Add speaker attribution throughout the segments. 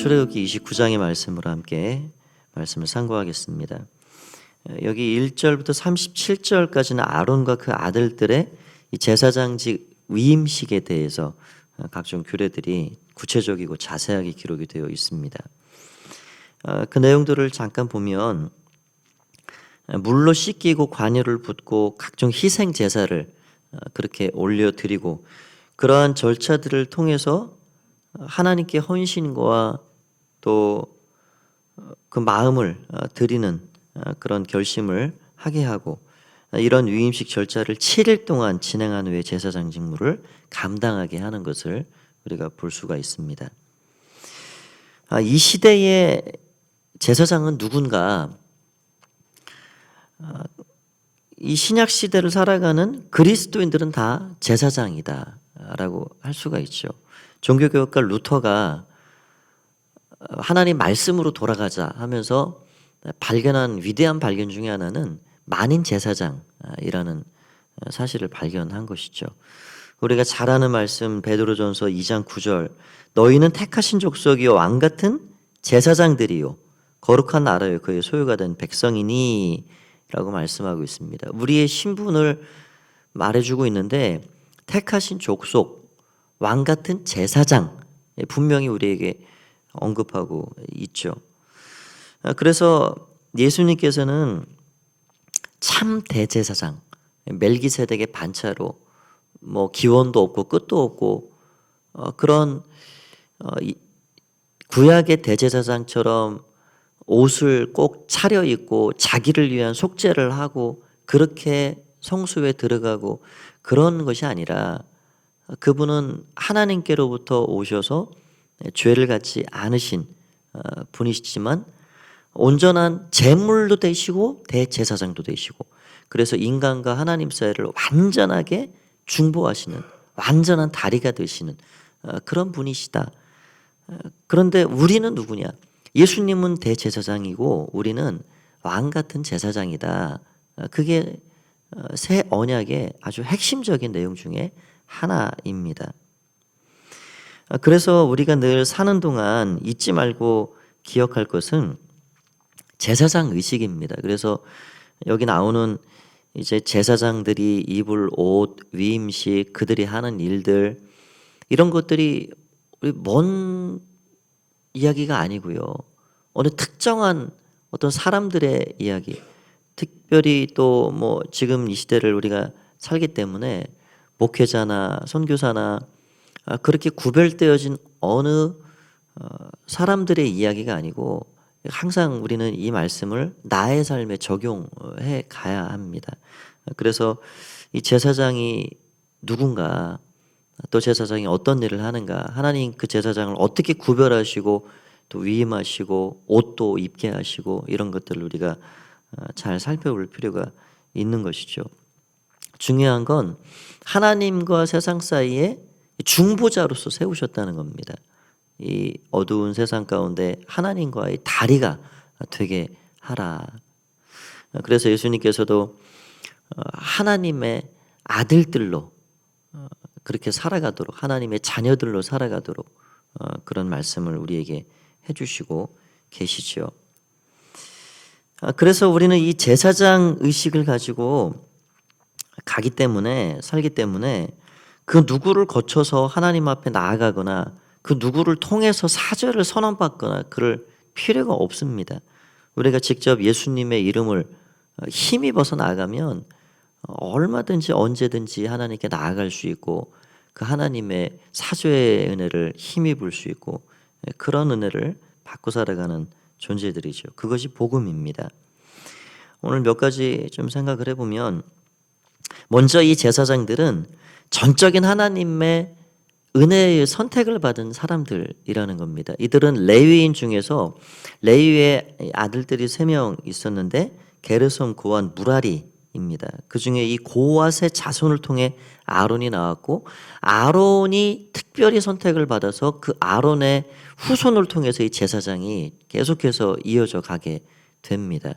Speaker 1: 출애굽기 29장의 말씀으로 함께 말씀을 상고하겠습니다. 여기 1절부터 37절까지는 아론과 그 아들들의 이 제사장직 위임식에 대해서 각종 규례들이 구체적이고 자세하게 기록이 되어 있습니다. 그 내용들을 잠깐 보면 물로 씻기고 관유를 붓고 각종 희생 제사를 그렇게 올려드리고 그러한 절차들을 통해서 하나님께 헌신과 또 그 마음을 드리는 그런 결심을 하게 하고 이런 위임식 절차를 7일 동안 진행한 후에 제사장 직무를 감당하게 하는 것을 우리가 볼 수가 있습니다. 이 시대의 제사장은 누군가? 이 신약 시대를 살아가는 그리스도인들은 다 제사장이다라고 할 수가 있죠. 종교개혁가 루터가 하나님 말씀으로 돌아가자 하면서 발견한 위대한 발견 중에 하나는 만인 제사장이라는 사실을 발견한 것이죠. 우리가 잘 아는 말씀 베드로전서 2장 9절 너희는 택하신 족속이요 왕 같은 제사장들이요 거룩한 나라요 그의 소유가 된 백성이니 라고 말씀하고 있습니다. 우리의 신분을 말해주고 있는데 택하신 족속, 왕 같은 제사장 분명히 우리에게 언급하고 있죠. 그래서 예수님께서는 참 대제사장, 멜기세덱의 반차로 뭐 기원도 없고 끝도 없고 그런 구약의 대제사장처럼 옷을 꼭 차려입고 자기를 위한 속죄를 하고 그렇게 성수에 들어가고 그런 것이 아니라 그분은 하나님께로부터 오셔서 죄를 갖지 않으신 분이시지만 온전한 제물도 되시고 대제사장도 되시고 그래서 인간과 하나님 사이를 완전하게 중보하시는 완전한 다리가 되시는 그런 분이시다. 그런데 우리는 누구냐? 예수님은 대제사장이고 우리는 왕 같은 제사장이다. 그게 새 언약의 아주 핵심적인 내용 중에 하나입니다. 그래서 우리가 늘 사는 동안 잊지 말고 기억할 것은 제사장 의식입니다. 그래서 여기 나오는 이제 제사장들이 입을 옷, 위임식, 그들이 하는 일들 이런 것들이 우리 먼 이야기가 아니고요. 어느 특정한 어떤 사람들의 이야기, 특별히 또 뭐 지금 이 시대를 우리가 살기 때문에 목회자나 선교사나 그렇게 구별되어진 어느 사람들의 이야기가 아니고 항상 우리는 이 말씀을 나의 삶에 적용해 가야 합니다. 그래서 이 제사장이 누군가 또 제사장이 어떤 일을 하는가 하나님 그 제사장을 어떻게 구별하시고 또 위임하시고 옷도 입게 하시고 이런 것들을 우리가 잘 살펴볼 필요가 있는 것이죠. 중요한 건 하나님과 세상 사이에 중보자로서 세우셨다는 겁니다. 이 어두운 세상 가운데 하나님과의 다리가 되게 하라. 그래서 예수님께서도 하나님의 아들들로 그렇게 살아가도록 하나님의 자녀들로 살아가도록 그런 말씀을 우리에게 해주시고 계시죠. 그래서 우리는 이 제사장 의식을 가지고 가기 때문에 살기 때문에 그 누구를 거쳐서 하나님 앞에 나아가거나 그 누구를 통해서 사죄를 선언받거나 그럴 필요가 없습니다. 우리가 직접 예수님의 이름을 힘입어서 나아가면 얼마든지 언제든지 하나님께 나아갈 수 있고 그 하나님의 사죄의 은혜를 힘입을 수 있고 그런 은혜를 받고 살아가는 존재들이죠. 그것이 복음입니다. 오늘 몇 가지 좀 생각을 해보면 먼저 이 제사장들은 전적인 하나님의 은혜의 선택을 받은 사람들이라는 겁니다. 이들은 레위인 중에서 레위의 아들들이 3명 있었는데 게르솜, 고핫, 무라리입니다. 그 중에 이 고핫의 자손을 통해 아론이 나왔고 아론이 특별히 선택을 받아서 그 아론의 후손을 통해서 이 제사장이 계속해서 이어져 가게 됩니다.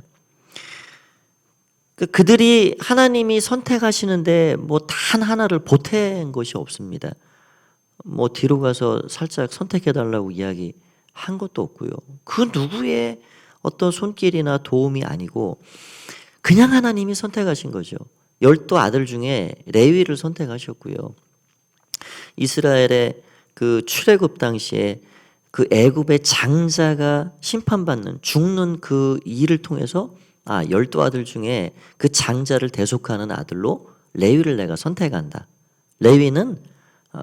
Speaker 1: 그들이 하나님이 선택하시는데 뭐 단 하나를 보탠 것이 없습니다. 뭐 뒤로 가서 살짝 선택해달라고 이야기한 한 것도 없고요. 그 누구의 어떤 손길이나 도움이 아니고 그냥 하나님이 선택하신 거죠. 12 아들 중에 레위를 선택하셨고요. 이스라엘의 그 출애굽 당시에 그 애굽의 장자가 심판받는 죽는 그 일을 통해서 12 아들 중에 그 장자를 대속하는 아들로 레위를 내가 선택한다. 레위는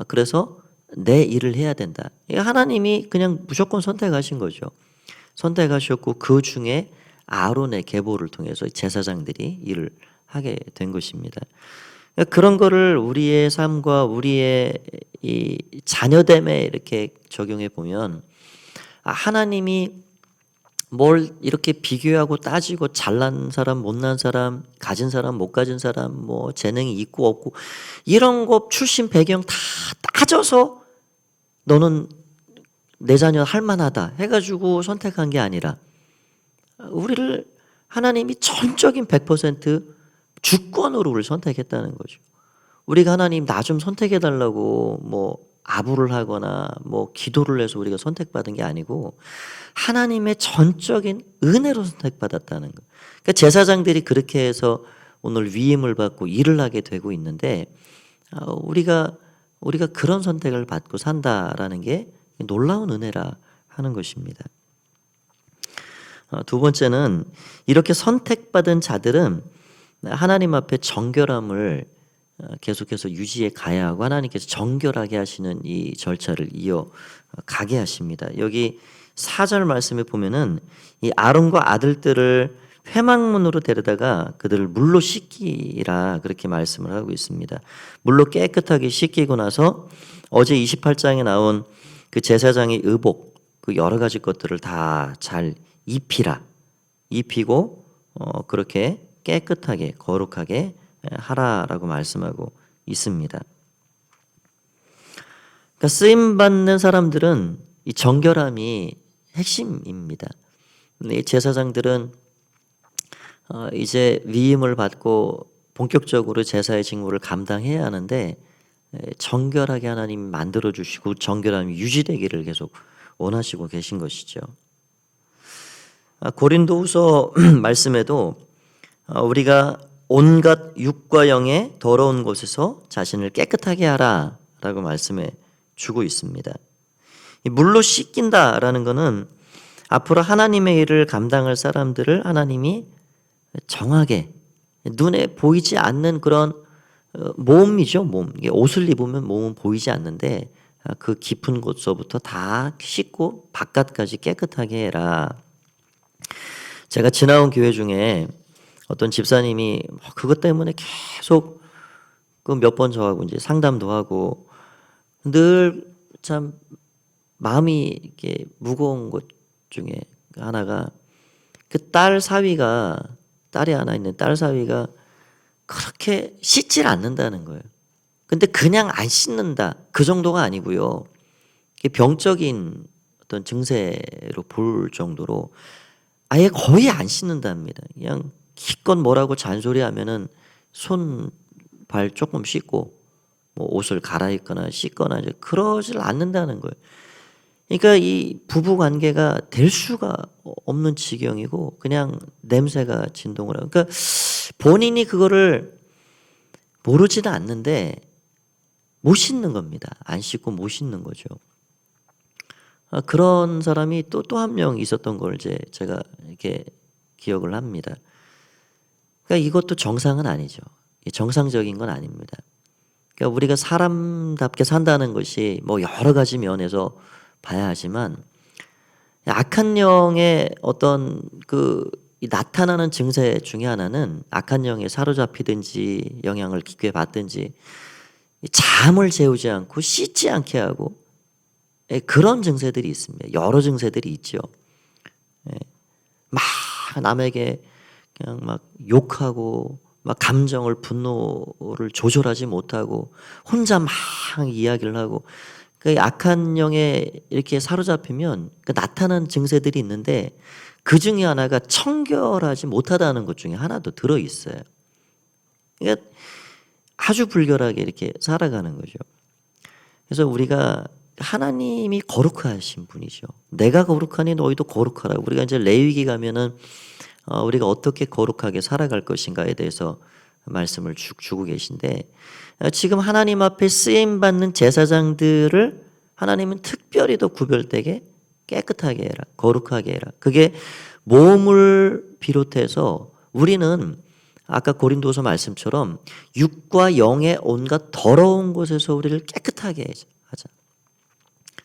Speaker 1: 그래서 내 일을 해야 된다. 하나님이 그냥 무조건 선택하신 거죠. 선택하셨고 그 중에 아론의 계보를 통해서 제사장들이 일을 하게 된 것입니다. 그런 거를 우리의 삶과 우리의 이 자녀됨에 이렇게 적용해 보면 하나님이 뭘 이렇게 비교하고 따지고 잘난 사람, 못난 사람, 가진 사람, 못 가진 사람, 뭐 재능이 있고 없고 이런 거 출신 배경 다 따져서 너는 내 자녀 할 만하다 해가지고 선택한 게 아니라 우리를 하나님이 전적인 100% 주권으로 우리를 선택했다는 거죠. 우리가 하나님 나 좀 선택해 달라고 뭐 아부를 하거나 뭐 기도를 해서 우리가 선택받은 게 아니고 하나님의 전적인 은혜로 선택받았다는 거. 그러니까 제사장들이 그렇게 해서 오늘 위임을 받고 일을 하게 되고 있는데 우리가 그런 선택을 받고 산다라는 게 놀라운 은혜라 하는 것입니다. 두 번째는 이렇게 선택받은 자들은 하나님 앞에 정결함을 계속해서 유지해 가야 하고 하나님께서 정결하게 하시는 이 절차를 이어가게 하십니다. 여기 4절 말씀에 보면은 이 아론과 아들들을 회막문으로 데려다가 그들을 물로 씻기라 그렇게 말씀을 하고 있습니다. 물로 깨끗하게 씻기고 나서 어제 28장에 나온 그 제사장의 의복 그 여러 가지 것들을 다 잘 입히고 그렇게 깨끗하게 거룩하게 하라라고 말씀하고 있습니다. 그러니까 쓰임 받는 사람들은 이 정결함이 핵심입니다. 이 제사장들은 이제 위임을 받고 본격적으로 제사의 직무를 감당해야 하는데 정결하게 하나님이 만들어 주시고 정결함이 유지되기를 계속 원하시고 계신 것이죠. 고린도후서 말씀에도 우리가 온갖 육과 영의 더러운 곳에서 자신을 깨끗하게 하라라고 말씀해 주고 있습니다. 물로 씻긴다라는 것은 앞으로 하나님의 일을 감당할 사람들을 하나님이 정하게 눈에 보이지 않는 그런 몸이죠. 몸. 옷을 입으면 몸은 보이지 않는데 그 깊은 곳서부터 다 씻고 바깥까지 깨끗하게 해라. 제가 지나온 교회 중에 어떤 집사님이 그것 때문에 계속 그 몇 번 저하고 이제 상담도 하고 늘 참 마음이 이렇게 무거운 것 중에 하나가 그 딸이 하나 있는 딸 사위가 그렇게 씻질 않는다는 거예요. 근데 그냥 안 씻는다 그 정도가 아니고요. 병적인 어떤 증세로 볼 정도로 아예 거의 안 씻는답니다. 그냥 기껏 뭐라고 잔소리하면은 손 발 조금 씻고 뭐 옷을 갈아입거나 씻거나 이제 그러질 않는다는 거예요. 그러니까 이 부부 관계가 될 수가 없는 지경이고 그냥 냄새가 진동을 하고 그러니까 본인이 그거를 모르지는 않는데 못 씻는 겁니다. 안 씻고 못 씻는 거죠. 그런 사람이 또 한 명 있었던 걸 이제 제가 이렇게 기억을 합니다. 그러니까 이것도 정상은 아니죠. 정상적인 건 아닙니다. 그러니까 우리가 사람답게 산다는 것이 뭐 여러 가지 면에서 봐야 하지만 악한 영의 어떤 그 나타나는 증세 중에 하나는 악한 영에 사로잡히든지 영향을 깊게 받든지 잠을 재우지 않고 씻지 않게 하고 그런 증세들이 있습니다. 여러 증세들이 있죠. 막 남에게 그냥 막 욕하고 막 감정을 분노를 조절하지 못하고 혼자 막 이야기를 하고 그 악한 영에 이렇게 사로잡히면 그 나타나는 증세들이 있는데 그 중에 하나가 청결하지 못하다는 것 중에 하나도 들어 있어요. 그러니까 아주 불결하게 이렇게 살아가는 거죠. 그래서 우리가 하나님이 거룩하신 분이죠. 내가 거룩하니 너희도 거룩하라. 우리가 이제 레위기 가면은 우리가 어떻게 거룩하게 살아갈 것인가에 대해서 말씀을 주고 계신데, 지금 하나님 앞에 쓰임 받는 제사장들을 하나님은 특별히 더 구별되게 깨끗하게 해라, 거룩하게 해라. 그게 몸을 비롯해서 우리는 아까 고린도서 말씀처럼 육과 영의 온갖 더러운 곳에서 우리를 깨끗하게 하자.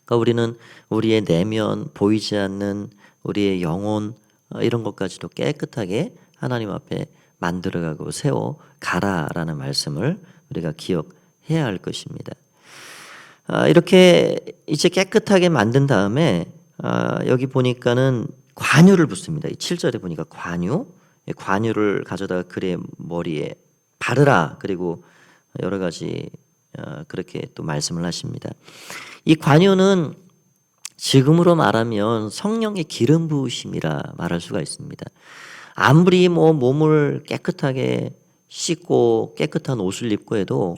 Speaker 1: 그러니까 우리는 우리의 내면, 보이지 않는 우리의 영혼, 이런 것까지도 깨끗하게 하나님 앞에 만들어가고 세워가라라는 말씀을 우리가 기억해야 할 것입니다. 이렇게 이제 깨끗하게 만든 다음에 여기 보니까는 관유를 붓습니다. 7절에 보니까 관유를 가져다가 그의 머리에 바르라. 그리고 여러 가지 그렇게 또 말씀을 하십니다. 이 관유는 지금으로 말하면 성령의 기름 부으심이라 말할 수가 있습니다. 아무리 몸을 깨끗하게 씻고 깨끗한 옷을 입고 해도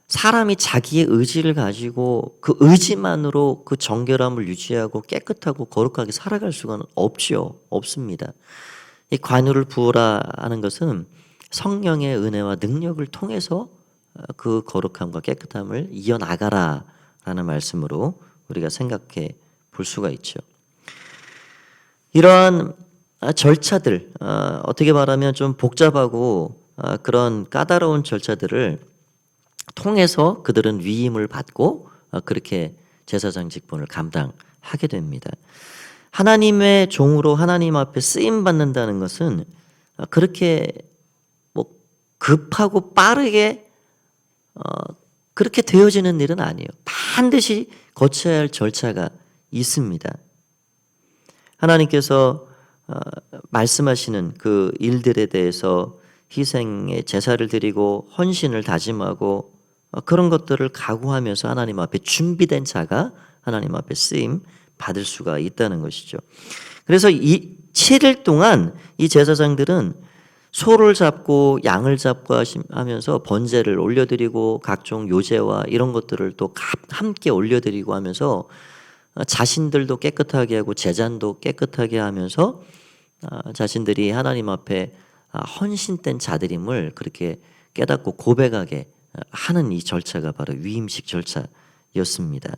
Speaker 1: 사람이 자기의 의지를 가지고 그 의지만으로 그 정결함을 유지하고 깨끗하고 거룩하게 살아갈 수가 없습니다. 이 관유를 부으라 하는 것은 성령의 은혜와 능력을 통해서 그 거룩함과 깨끗함을 이어나가라라는 말씀으로 우리가 생각해 볼 수가 있죠. 이러한 절차들, 어떻게 말하면 좀 복잡하고 그런 까다로운 절차들을 통해서 그들은 위임을 받고 그렇게 제사장 직분을 감당하게 됩니다. 하나님의 종으로 하나님 앞에 쓰임 받는다는 것은 그렇게 급하고 빠르게 그렇게 되어지는 일은 아니에요. 반드시 거쳐야 할 절차가 있습니다. 하나님께서 말씀하시는 그 일들에 대해서 희생의 제사를 드리고 헌신을 다짐하고 그런 것들을 각오하면서 하나님 앞에 준비된 자가 하나님 앞에 쓰임 받을 수가 있다는 것이죠. 그래서 이 7일 동안 이 제사장들은 소를 잡고 양을 잡고 하면서 번제를 올려드리고 각종 요제와 이런 것들을 또 함께 올려드리고 하면서 자신들도 깨끗하게 하고 제잔도 깨끗하게 하면서 자신들이 하나님 앞에 헌신된 자들임을 그렇게 깨닫고 고백하게 하는 이 절차가 바로 위임식 절차였습니다.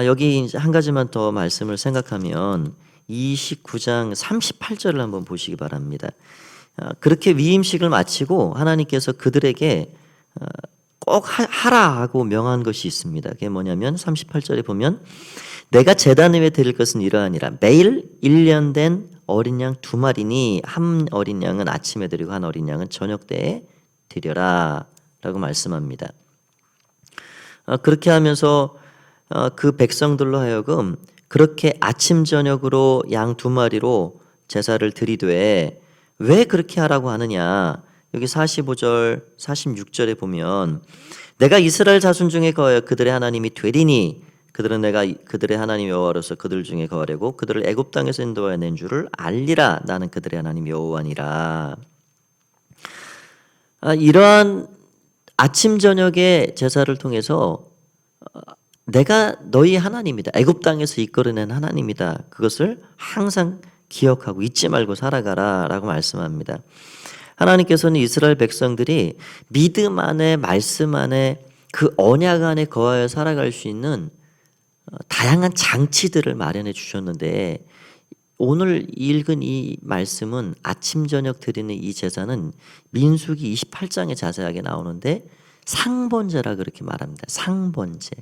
Speaker 1: 여기 이제 한 가지만 더 말씀을 생각하면 29장 38절을 한번 보시기 바랍니다. 그렇게 위임식을 마치고 하나님께서 그들에게 꼭 하라 하고 명한 것이 있습니다. 그게 뭐냐면 38절에 보면 내가 제단 위에 드릴 것은 이러하니라. 매일 1년 된 어린 양 2마리니 한 어린 양은 아침에 드리고 한 어린 양은 저녁 때에 드려라 라고 말씀합니다. 그렇게 하면서 그 백성들로 하여금 그렇게 아침 저녁으로 양 2마리로 제사를 드리되 왜 그렇게 하라고 하느냐. 여기 45절 46절에 보면 내가 이스라엘 자손 중에 거하여 그들의 하나님이 되리니 그들은 내가 그들의 하나님 여호와로서 그들 중에 거하려고 그들을 애굽 땅에서 인도하여 낸 줄을 알리라. 나는 그들의 하나님 여호와니라. 이러한 아침 저녁의 제사를 통해서 내가 너희 하나님이다. 애굽 땅에서 이끌어낸 하나님이다. 그것을 항상 기억하고 잊지 말고 살아가라 라고 말씀합니다. 하나님께서는 이스라엘 백성들이 믿음 안에 말씀 안에 그 언약 안에 거하여 살아갈 수 있는 다양한 장치들을 마련해 주셨는데 오늘 읽은 이 말씀은 아침 저녁 드리는 이 제사는 민수기 28장에 자세하게 나오는데 상번제라 그렇게 말합니다. 상번제.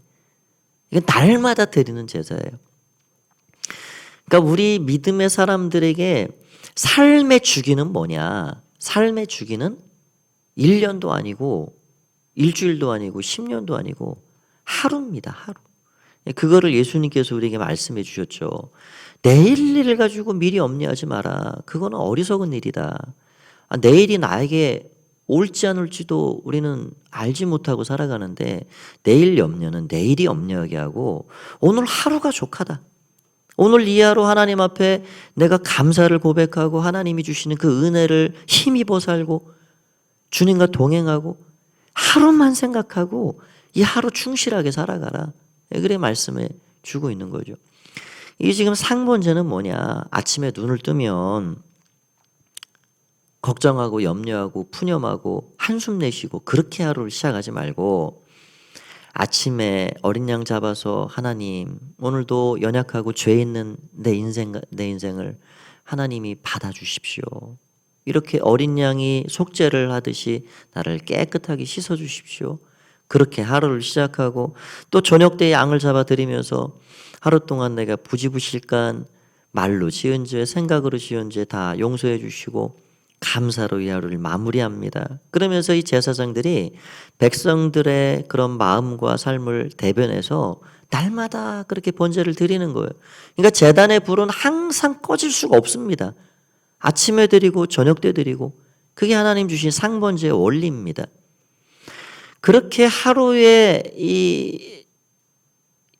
Speaker 1: 이건 날마다 드리는 제사예요. 그러니까 우리 믿음의 사람들에게 삶의 주기는 뭐냐? 삶의 주기는 1년도 아니고 일주일도 아니고 10년도 아니고 하루입니다. 하루. 그거를 예수님께서 우리에게 말씀해 주셨죠. 내일 일을 가지고 미리 염려하지 마라. 그거는 어리석은 일이다. 내일이 나에게 올지 안 올지도 우리는 알지 못하고 살아가는데 내일 염려는 내일이 염려하게 하고 오늘 하루가 족하다. 오늘 이 하루 하나님 앞에 내가 감사를 고백하고 하나님이 주시는 그 은혜를 힘입어 살고 주님과 동행하고 하루만 생각하고 이 하루 충실하게 살아가라. 그래 말씀해 주고 있는 거죠. 이게 지금 상번제는 뭐냐? 아침에 눈을 뜨면 걱정하고 염려하고 푸념하고 한숨 내쉬고 그렇게 하루를 시작하지 말고 아침에 어린 양 잡아서 하나님 오늘도 연약하고 죄 있는 내 인생을 하나님이 받아주십시오. 이렇게 어린 양이 속죄를 하듯이 나를 깨끗하게 씻어주십시오. 그렇게 하루를 시작하고 또 저녁 때 양을 잡아드리면서 하루 동안 내가 부지부실간 말로 지은 죄 생각으로 지은 죄 다 용서해 주시고 감사로 이 하루를 마무리합니다. 그러면서 이 제사장들이 백성들의 그런 마음과 삶을 대변해서 날마다 그렇게 번제를 드리는 거예요. 그러니까 제단의 불은 항상 꺼질 수가 없습니다. 아침에 드리고 저녁 때 드리고 그게 하나님 주신 상번제의 원리입니다. 그렇게 하루에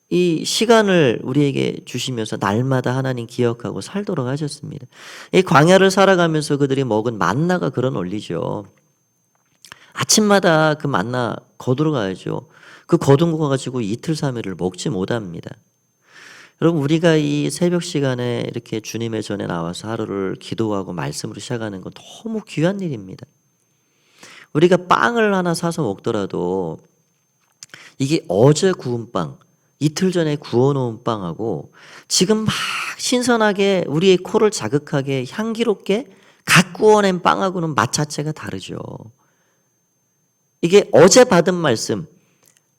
Speaker 1: 이 시간을 우리에게 주시면서 날마다 하나님 기억하고 살도록 하셨습니다. 이 광야를 살아가면서 그들이 먹은 만나가 그런 원리죠. 아침마다 그 만나 거두러 가야죠. 그 거둔 거 가지고 이틀 3일을 먹지 못합니다. 여러분 우리가 이 새벽 시간에 이렇게 주님의 전에 나와서 하루를 기도하고 말씀으로 시작하는 건 너무 귀한 일입니다. 우리가 빵을 하나 사서 먹더라도 이게 어제 구운 빵, 이틀 전에 구워놓은 빵하고 지금 막 신선하게 우리의 코를 자극하게 향기롭게 갓 구워낸 빵하고는 맛 자체가 다르죠. 이게 어제 받은 말씀,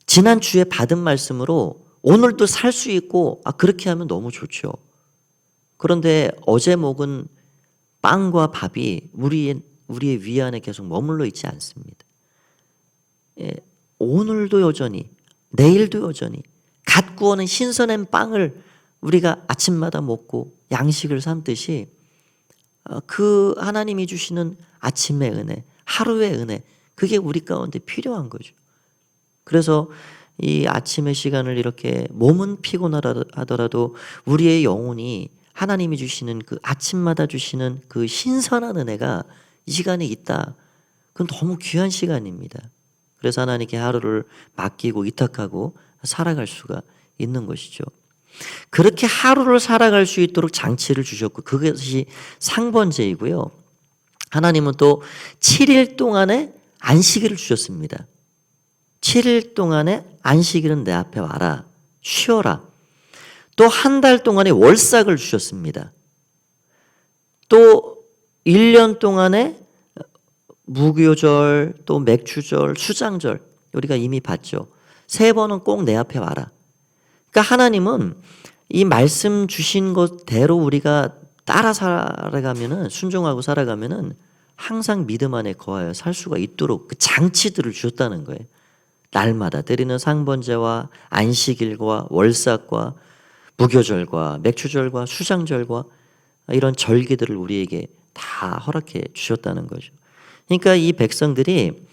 Speaker 1: 지난주에 받은 말씀으로 오늘도 살 수 있고 그렇게 하면 너무 좋죠. 그런데 어제 먹은 빵과 밥이 우리의 위 안에 계속 머물러 있지 않습니다. 오늘도 여전히 내일도 여전히 갓 구워낸 신선한 빵을 우리가 아침마다 먹고 양식을 삼듯이 그 하나님이 주시는 아침의 은혜, 하루의 은혜 그게 우리 가운데 필요한 거죠. 그래서 이 아침의 시간을 이렇게 몸은 피곤하더라도 우리의 영혼이 하나님이 주시는 그 아침마다 주시는 그 신선한 은혜가 이 시간에 있다. 그건 너무 귀한 시간입니다. 그래서 하나님께 하루를 맡기고 위탁하고 살아갈 수가 있는 것이죠. 그렇게 하루를 살아갈 수 있도록 장치를 주셨고 그것이 상번제이고요. 하나님은 또 7일 동안의 안식일을 주셨습니다. 7일 동안의 안식일은 내 앞에 와라. 쉬어라. 또 한 달 동안의 월삭을 주셨습니다. 또 1년 동안의 무교절, 또 맥주절, 수장절 우리가 이미 봤죠. 3번은 꼭 내 앞에 와라. 그러니까 하나님은 이 말씀 주신 것대로 우리가 따라 살아가면은 순종하고 살아가면은 항상 믿음 안에 거하여 살 수가 있도록 그 장치들을 주셨다는 거예요. 날마다 드리는 상번제와 안식일과 월삭과 무교절과 맥주절과 수장절과 이런 절기들을 우리에게 다 허락해 주셨다는 거죠. 그러니까 이 백성들이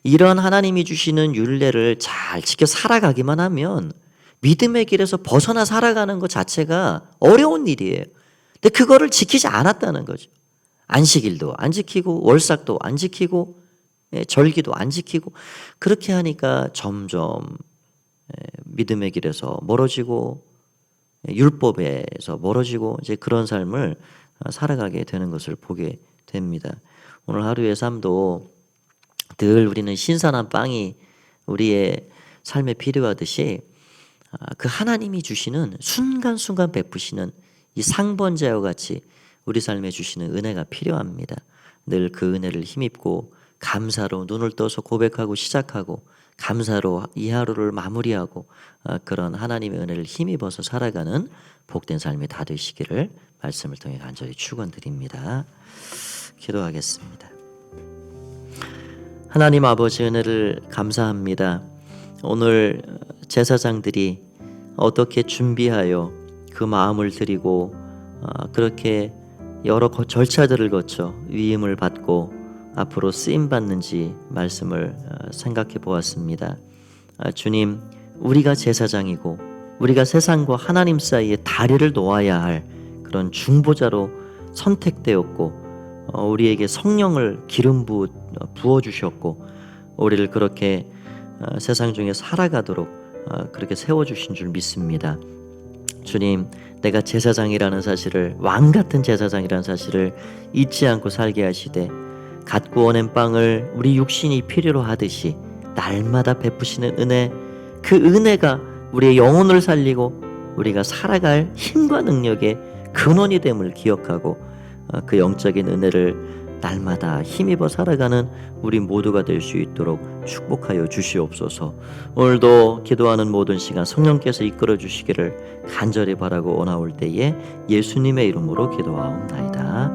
Speaker 1: 이런 하나님이 주시는 율례를 잘 지켜 살아가기만 하면 믿음의 길에서 벗어나 살아가는 것 자체가 어려운 일이에요. 근데 그거를 지키지 않았다는 거죠. 안식일도 안 지키고 월삭도 안 지키고 절기도 안 지키고 그렇게 하니까 점점 믿음의 길에서 멀어지고 율법에서 멀어지고 이제 그런 삶을 살아가게 되는 것을 보게 됩니다. 오늘 하루의 삶도 늘 우리는 신선한 빵이 우리의 삶에 필요하듯이 그 하나님이 주시는 순간순간 베푸시는 이 상번제와 같이 우리 삶에 주시는 은혜가 필요합니다. 늘 그 은혜를 힘입고 감사로 눈을 떠서 고백하고 시작하고 감사로 이 하루를 마무리하고 그런 하나님의 은혜를 힘입어서 살아가는 복된 삶이 다 되시기를 말씀을 통해 간절히 축원드립니다. 기도하겠습니다. 하나님 아버지 은혜를 감사합니다. 오늘 제사장들이 어떻게 준비하여 그 마음을 드리고 그렇게 여러 절차들을 거쳐 위임을 받고 앞으로 쓰임 받는지 말씀을 생각해 보았습니다. 주님, 우리가 제사장이고 우리가 세상과 하나님 사이에 다리를 놓아야 할 그런 중보자로 선택되었고 우리에게 성령을 기름 부어 주셨고 우리를 그렇게 세상 중에 살아가도록 그렇게 세워주신 줄 믿습니다. 주님, 내가 제사장이라는 사실을, 왕같은 제사장이라는 사실을 잊지 않고 살게 하시되 갓 구워낸 빵을 우리 육신이 필요로 하듯이 날마다 베푸시는 은혜, 그 은혜가 우리의 영혼을 살리고 우리가 살아갈 힘과 능력의 근원이 됨을 기억하고 그 영적인 은혜를 날마다 힘입어 살아가는 우리 모두가 될 수 있도록 축복하여 주시옵소서. 오늘도 기도하는 모든 시간 성령께서 이끌어 주시기를 간절히 바라고 원하올 때에 예수님의 이름으로 기도하옵나이다.